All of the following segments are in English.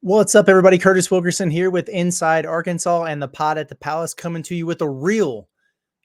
What's up, everybody? Curtis Wilkerson here with Inside Arkansas and the Pod at the Palace, coming to you with a real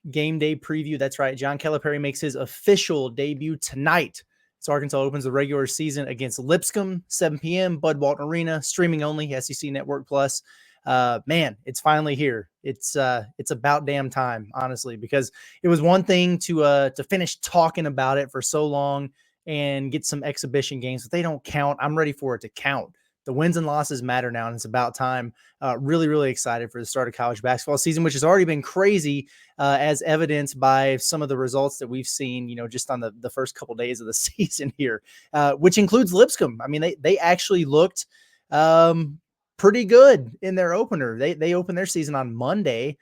game day preview. That's right. John Calipari makes his official debut tonight. So Arkansas opens the regular season against Lipscomb, 7 p.m., Bud Walton Arena, streaming only, SEC Network Plus. Man, it's finally here. It's about damn time, honestly, because it was one thing to finish talking about it for so long and get some exhibition games, but they don't count. I'm ready for it to count. The wins and losses matter now, and it's about time. Really, really excited for the start of college basketball season, which has already been crazy, as evidenced by some of the results that we've seen, just on the first couple days of the season here, which includes Lipscomb. I mean, they actually looked pretty good in their opener. They opened their season on Monday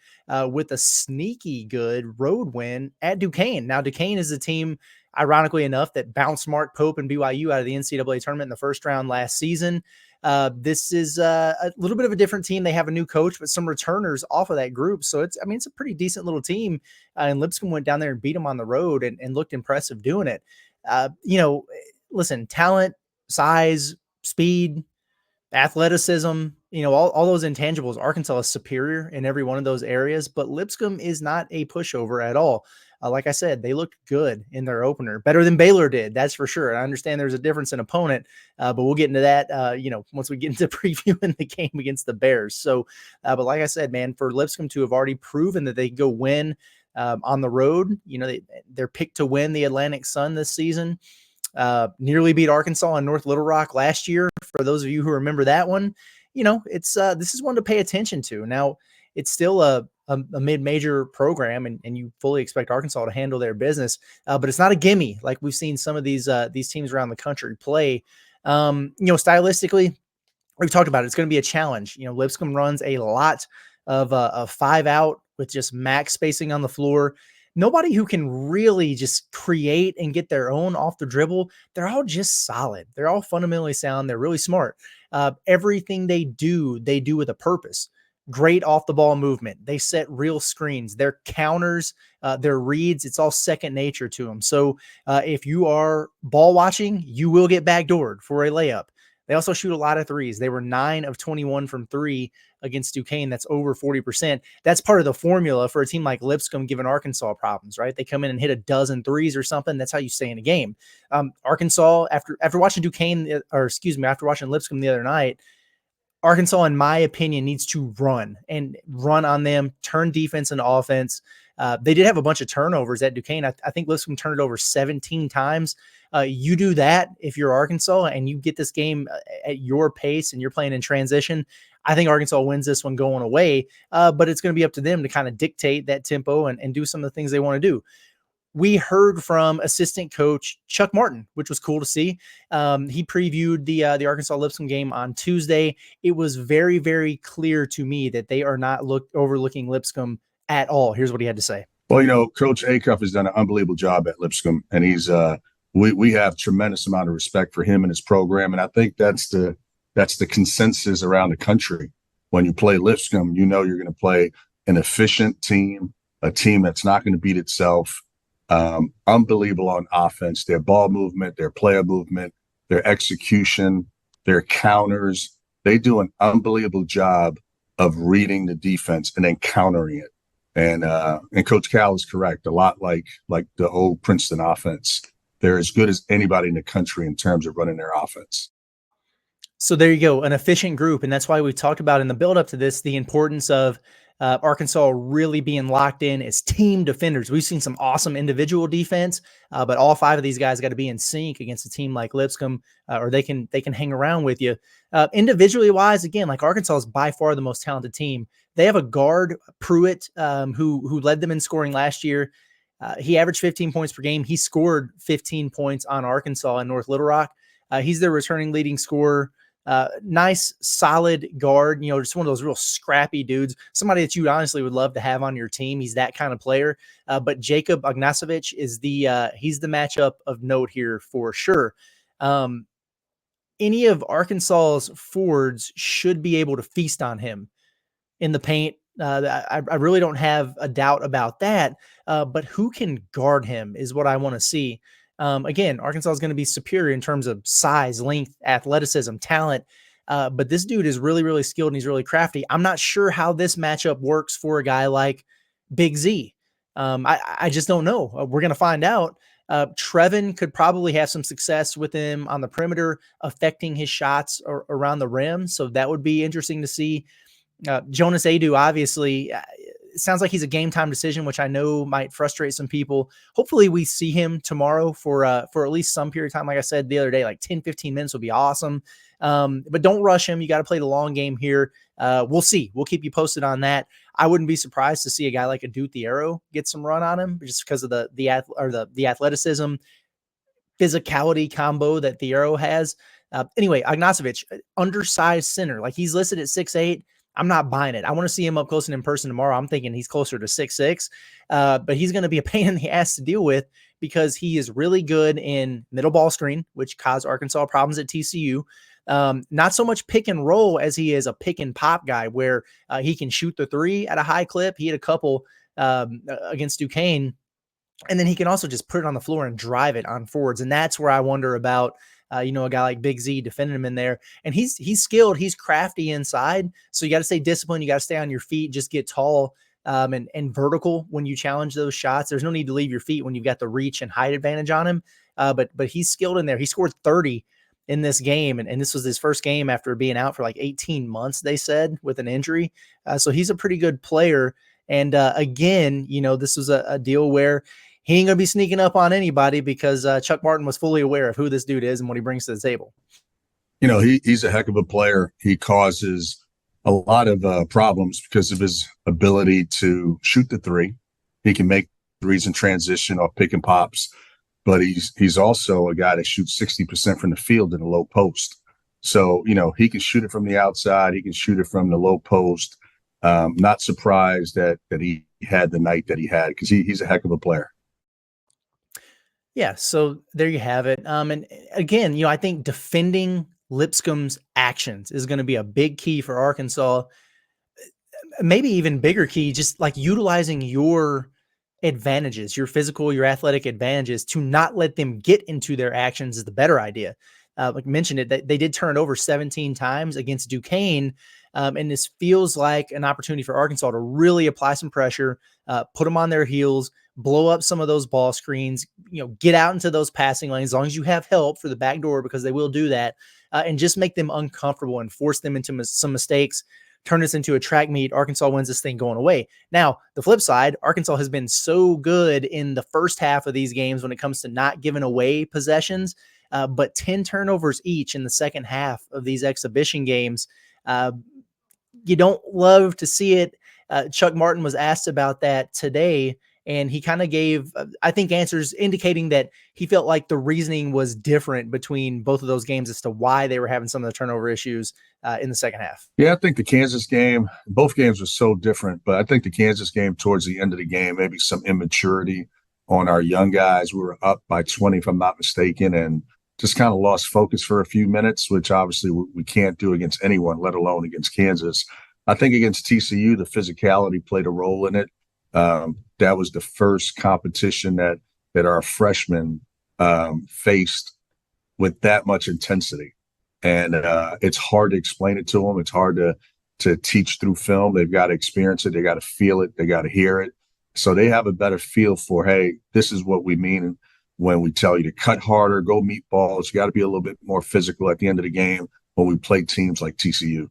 with a sneaky good road win at Duquesne. Now, Duquesne is a team, ironically enough, that bounced Mark Pope and BYU out of the NCAA tournament in the first round last season. This is a little bit of a different team. They have a new coach, but some returners off of that group. So it's a pretty decent little team. And Lipscomb went down there and beat them on the road and looked impressive doing it. Listen, talent, size, speed, athleticism, all those intangibles. Arkansas is superior in every one of those areas, but Lipscomb is not a pushover at all. Like I said, they looked good in their opener, better than Baylor did. That's for sure. I understand there's a difference in opponent, but we'll get into that, once we get into previewing the game against the Bears. So, but like I said, man, for Lipscomb to have already proven that they can go win on the road, they're picked to win the Atlantic Sun this season. Nearly beat Arkansas in North Little Rock last year. For those of you who remember that one, this is one to pay attention to. Now, it's still a mid-major program, and you fully expect Arkansas to handle their business, but it's not a gimme like we've seen some of these teams around the country play. Stylistically, we've talked about it. It's going to be a challenge. Lipscomb runs a lot of 5-out with just max spacing on the floor. Nobody who can really just create and get their own off the dribble. They're all just solid. They're all fundamentally sound. They're really smart. Everything they do with a purpose. Great off the ball movement. They set real screens. Their counters, their reads, it's all second nature to them. So if you are ball watching, you will get backdoored for a layup. They also shoot a lot of threes. They were 9 of 21 from 3 against Duquesne. That's over 40%. That's part of the formula for a team like Lipscomb giving Arkansas problems, right? They come in and hit a dozen threes or something. That's how you stay in a game. Arkansas, after watching after watching Lipscomb the other night, Arkansas, in my opinion, needs to run on them, turn defense into offense. They did have a bunch of turnovers at Duquesne. I think Lipscomb turned it over 17 times. You do that if you're Arkansas and you get this game at your pace and you're playing in transition. I think Arkansas wins this one going away, but it's going to be up to them to kind of dictate that tempo and do some of the things they want to do. We heard from assistant coach Chuck Martin, which was cool to see. He previewed the Arkansas Lipscomb game on Tuesday. It was very, very clear to me that they are not overlooking Lipscomb at all. Here's what he had to say. Well, Coach Acuff has done an unbelievable job at Lipscomb, and he's we have tremendous amount of respect for him and his program, and I think that's the consensus around the country. When you play Lipscomb, you're going to play an efficient team, a team that's not going to beat itself. Unbelievable on offense, their ball movement, their player movement, their execution, their counters. They do an unbelievable job of reading the defense and then countering it. And Coach Cal is correct. A lot like the old Princeton offense. They're as good as anybody in the country in terms of running their offense. So there you go, an efficient group. And that's why we talked about in the build-up to this, the importance of Arkansas really being locked in as team defenders. We've seen some awesome individual defense, but all 5 of these guys got to be in sync against a team like Lipscomb, or they can hang around with you. Individually wise, again, like Arkansas is by far the most talented team. They have a guard, Pruitt, who led them in scoring last year. He averaged 15 points per game. He scored 15 points on Arkansas in North Little Rock. He's their returning leading scorer. Nice, solid guard, just one of those real scrappy dudes, somebody that you honestly would love to have on your team. He's that kind of player. But Jacob Ognasevich is he's the matchup of note here for sure. Any of Arkansas's forwards should be able to feast on him in the paint. I really don't have a doubt about that. But who can guard him is what I want to see. Again, Arkansas is going to be superior in terms of size, length, athleticism, talent. But this dude is really, really skilled and he's really crafty. I'm not sure how this matchup works for a guy like Big Z. I just don't know. We're going to find out. Trevin could probably have some success with him on the perimeter, affecting his shots around the rim. So that would be interesting to see. Jonas Adu, obviously, it sounds like he's a game time decision, which I know might frustrate some people. Hopefully we see him tomorrow for at least some period of time. Like I said the other day, like 10, 15 minutes would be awesome. But don't rush him. You got to play the long game here. We'll see. We'll keep you posted on that. I wouldn't be surprised to see a guy like a Dude the Arrow get some run on him just because of the athleticism, physicality combo that the Arrow has. Anyway, Ignacevic, undersized center, like he's listed at 6'8". I'm not buying it. I want to see him up close and in person tomorrow. I'm thinking he's closer to 6'6", but he's going to be a pain in the ass to deal with because he is really good in middle ball screen, which caused Arkansas problems at TCU. Not so much pick and roll as he is a pick and pop guy where he can shoot the three at a high clip. He had a couple against Duquesne, and then he can also just put it on the floor and drive it on forwards. And that's where I wonder about, a guy like Big Z defending him in there. And he's skilled. He's crafty inside. So you got to stay disciplined. You got to stay on your feet, just get tall and vertical when you challenge those shots. There's no need to leave your feet when you've got the reach and height advantage on him. But he's skilled in there. He scored 30 in this game. And this was his first game after being out for like 18 months, they said, with an injury. So he's a pretty good player. And again, this was a deal where he ain't going to be sneaking up on anybody because Chuck Martin was fully aware of who this dude is and what he brings to the table. He's a heck of a player. He causes a lot of problems because of his ability to shoot the three. He can make threes in transition off pick and pops, but he's also a guy that shoots 60% from the field in the low post. So, he can shoot it from the outside. He can shoot it from the low post. Not surprised that he had the night that he had because he's a heck of a player. Yeah, so there you have it. And again, I think defending Lipscomb's actions is going to be a big key for Arkansas. Maybe even bigger key, just like utilizing your advantages, your physical, your athletic advantages to not let them get into their actions is the better idea. Like mentioned it, they did turn it over 17 times against Duquesne. And this feels like an opportunity for Arkansas to really apply some pressure, put them on their heels, blow up some of those ball screens, get out into those passing lanes, as long as you have help for the back door, because they will do that, and just make them uncomfortable and force them into some mistakes, turn this into a track meet. Arkansas wins this thing going away. Now, the flip side, Arkansas has been so good in the first half of these games when it comes to not giving away possessions, but 10 turnovers each in the second half of these exhibition games. You don't love to see it. Chuck Martin was asked about that today, and he kind of gave, I think, answers indicating that he felt like the reasoning was different between both of those games as to why they were having some of the turnover issues in the second half. Yeah, I think the Kansas game, both games were so different, but I think the Kansas game towards the end of the game, maybe some immaturity on our young guys. We were up by 20, if I'm not mistaken, and just kind of lost focus for a few minutes, which obviously we can't do against anyone, let alone against Kansas. I think against TCU, the physicality played a role in it. That was the first competition that our freshmen faced with that much intensity. And it's hard to explain it to them. It's hard to teach through film. They've got to experience it. They got to feel it. They got to hear it. So they have a better feel for, hey, this is what we mean when we tell you to cut harder, go meet balls. You got to be a little bit more physical at the end of the game when we play teams like TCU.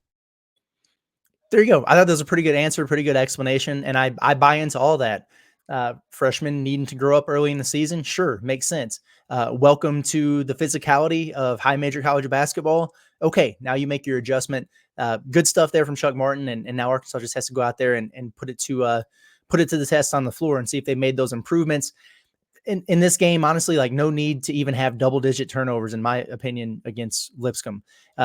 There you go. I thought that was a pretty good answer, pretty good explanation, and I buy into all that. Freshmen needing to grow up early in the season, sure, makes sense. Welcome to the physicality of high major college basketball. Okay, now you make your adjustment. Good stuff there from Chuck Martin, and now Arkansas just has to go out there and put it to the test on the floor and see if they made those improvements. In this game, honestly, like no need to even have double-digit turnovers, in my opinion, against Lipscomb.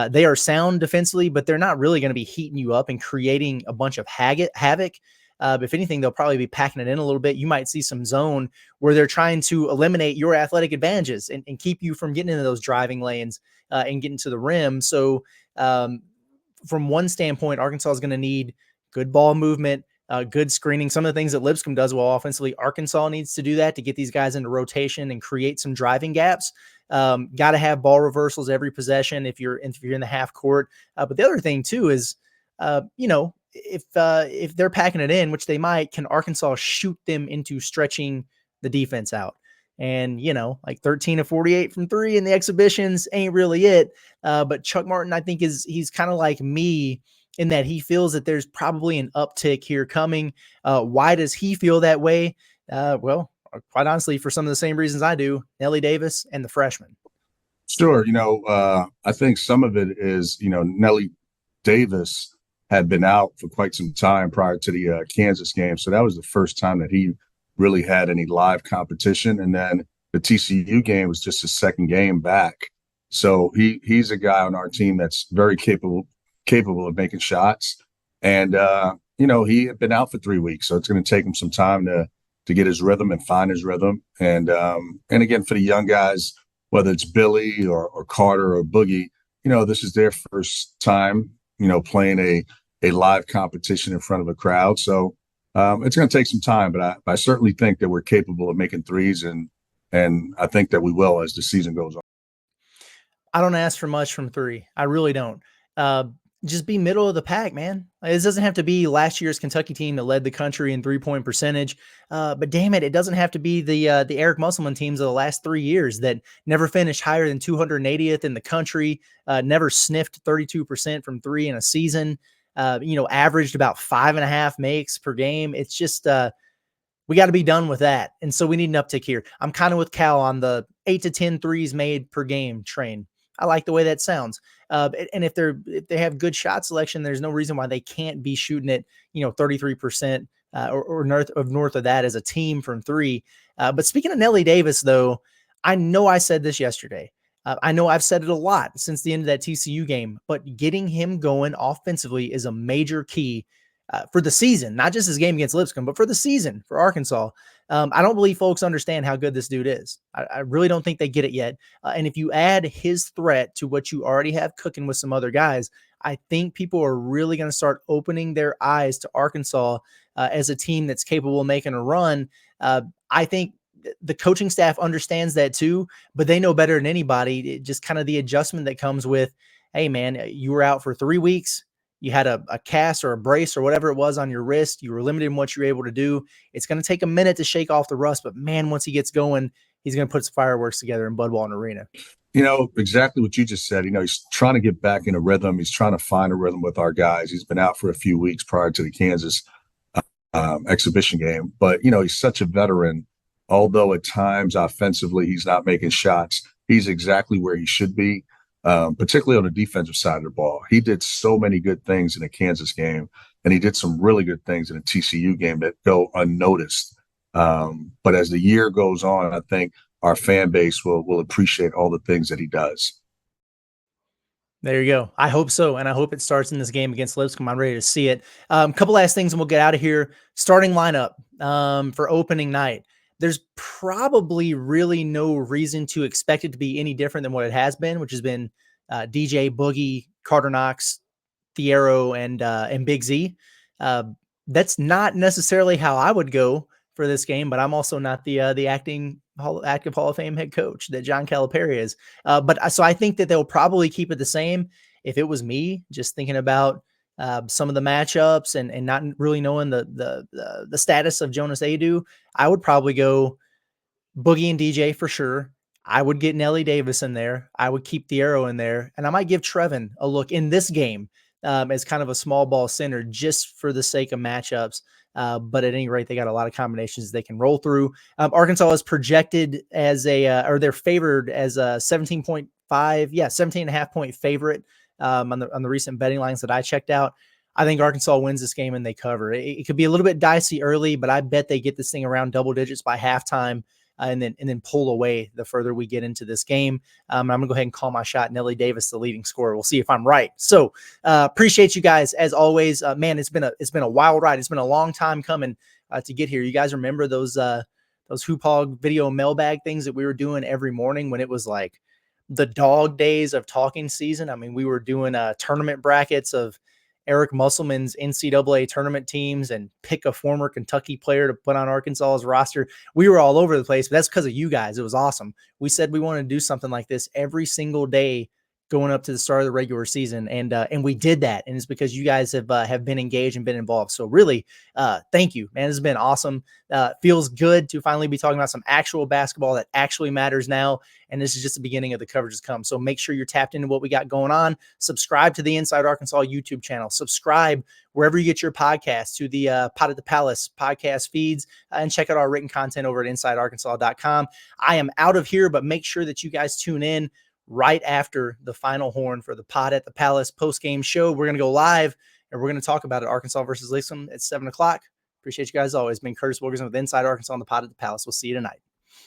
They are sound defensively, but they're not really going to be heating you up and creating a bunch of havoc. If anything, they'll probably be packing it in a little bit. You might see some zone where they're trying to eliminate your athletic advantages and keep you from getting into those driving lanes and getting to the rim. So from one standpoint, Arkansas is going to need good ball movement, good screening, some of the things that Lipscomb does well offensively. Arkansas needs to do that to get these guys into rotation and create some driving gaps. Got to have ball reversals every possession if you're in the half court. But the other thing too is, if they're packing it in, which they might, can Arkansas shoot them into stretching the defense out? And, like 13 of 48 from three in the exhibitions ain't really it. But Chuck Martin, I think he's kind of like me in that he feels that there's probably an uptick here coming. Why does he feel that way? Well, quite honestly, for some of the same reasons I do, Nelly Davis and the freshman. Sure. I think some of it is, Nelly Davis had been out for quite some time prior to the Kansas game. So that was the first time that he really had any live competition. And then the TCU game was just his second game back. So he's a guy on our team that's very capable of making shots. And, he had been out for 3 weeks. So it's going to take him some time to get his rhythm and find his rhythm. And again, for the young guys, whether it's Billy or Carter or Boogie, this is their first time, playing a live competition in front of a crowd. So it's going to take some time, but I certainly think that we're capable of making threes, and I think that we will as the season goes on. I don't ask for much from three. I really don't. Just be middle of the pack, man. It doesn't have to be last year's Kentucky team that led the country in 3-point percentage. But damn it doesn't have to be the Eric Musselman teams of the last 3 years that never finished higher than 280th in the country, never sniffed 32% from three in a season, averaged about 5.5 makes per game. It's just, we got to be done with that. And so we need an uptick here. I'm kind of with Cal on the 8 to 10 threes made per game train. I like the way that sounds. And if they have good shot selection, there's no reason why they can't be shooting it, 33% or north of that as a team from three. But speaking of Nelly Davis, though, I know I said this yesterday. I know I've said it a lot since the end of that TCU game, but getting him going offensively is a major key for the season, not just his game against Lipscomb, but for the season for Arkansas. I don't believe folks understand how good this dude is. I really don't think they get it yet. And if you add his threat to what you already have cooking with some other guys, I think people are really going to start opening their eyes to Arkansas as a team that's capable of making a run. I think the coaching staff understands that too, but they know better than anybody, just kind of the adjustment that comes with, hey man, you were out for 3 weeks. You had a cast or a brace or whatever it was on your wrist. You were limited in what you were able to do. It's going to take a minute to shake off the rust, but man, once he gets going, he's going to put some fireworks together in Bud Walton Arena. Exactly what you just said. He's trying to get back in a rhythm. He's trying to find a rhythm with our guys. He's been out for a few weeks prior to the Kansas exhibition game, but he's such a veteran. Although at times offensively he's not making shots, he's exactly where he should be. Particularly on the defensive side of the ball. He did so many good things in the Kansas game, and he did some really good things in the TCU game that go unnoticed. But as the year goes on, I think our fan base will appreciate all the things that he does. There you go. I hope so, and I hope it starts in this game against Lipscomb. I'm ready to see it. Couple last things, and we'll get out of here. Starting lineup for opening night. There's probably really no reason to expect it to be any different than what it has been, which has been DJ, Boogie, Carter Knox, Thiero, and Big Z. That's not necessarily how I would go for this game, but I'm also not the active Hall of Fame head coach that John Calipari is. So I think that they'll probably keep it the same. If it was me, just thinking about some of the matchups and not really knowing the status of Jonas Adu, I would probably go Boogie and DJ for sure. I would get Nelly Davis in there. I would keep Thiero in there, and I might give Trevin a look in this game as kind of a small ball center just for the sake of matchups. But at any rate, they got a lot of combinations they can roll through. Arkansas is projected as or they're favored as a 17.5 point favorite on the recent betting lines that I checked out. I think Arkansas wins this game and they cover. It could be a little bit dicey early, but I bet they get this thing around double digits by halftime and then pull away the further we get into this game. I'm going to go ahead and call my shot. Nelly Davis, the leading scorer. We'll see if I'm right. So appreciate you guys as always. Man, it's been a wild ride. It's been a long time coming to get here. You guys remember those Hoop Hog video mailbag things that we were doing every morning when it was like the dog days of talking season? I mean, we were doing tournament brackets of Eric Musselman's NCAA tournament teams and pick a former Kentucky player to put on Arkansas's roster. We were all over the place, but that's because of you guys. It was awesome. We said we wanted to do something like this every single day going up to the start of the regular season. And we did that. And it's because you guys have been engaged and been involved. So really, thank you, man. This has been awesome. Feels good to finally be talking about some actual basketball that actually matters now. And this is just the beginning of the coverage to come. So make sure you're tapped into what we got going on. Subscribe to the Inside Arkansas YouTube channel. Subscribe wherever you get your podcasts, to the Pot at the Palace podcast feeds, and check out our written content over at InsideArkansas.com. I am out of here, but make sure that you guys tune in right after the final horn for the Pot at the Palace post-game show. We're going to go live, and we're going to talk about it. Arkansas versus Lipscomb at 7 o'clock. Appreciate you guys always. Been Curtis Wilkerson with Inside Arkansas on the Pot at the Palace. We'll see you tonight.